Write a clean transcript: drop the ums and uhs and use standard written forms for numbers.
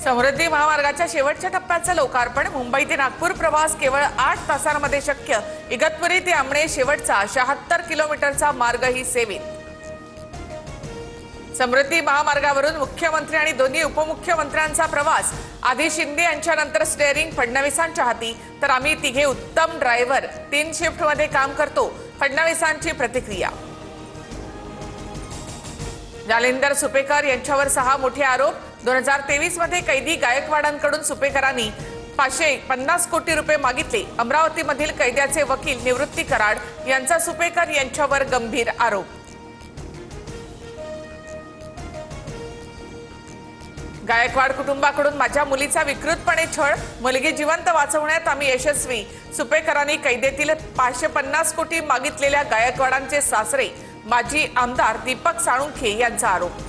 समृद्धी महामार्गाच्या शेवटच्या टप्प्याचं लोकार्पण। मुंबई ते नागपूर प्रवास केवळ 8 तासांमध्ये शक्य। इगतपुरी ते आमणे शेवटचा 76 किलोमीटरचा मार्गही सेवेत। समृद्धी महामार्गावरून मुख्यमंत्री आणि दोन्ही उपमुख्यमंत्र्यांचा प्रवास। आधी शिंदे यांच्यानंतर स्टीअरिंग फडणवीसांच्या हाती, तर आम्ही तिघे उत्तम ड्रायव्हर, 3 शिफ्टमध्ये काम करतो, फडणवीसांची प्रतिक्रिया। जालिंदर सुपेकर यांच्यावर 6 मोठे आरोप। 2023 मध्ये कैदी गायकवाडांकडून सुपेकरांनी 550 कोटी रुपये मागितले। अमरावतीमधील कैद्याचे वकील निवृत्ती कराड यांचा सुपेकर यांच्यावर गंभीर आरोप। गायकवाड कुटुंबाकडून माझ्या मुलीचा विकृतपणे छळ, मुलगी जिवंत वाचवण्यात आम्ही यशस्वी। सुपेकरांनी कैदेतील 550 कोटी मागितलेल्या गायकवाडांचे सासरे माजी आमदार दीपक साळुंखे यांचा आरोप।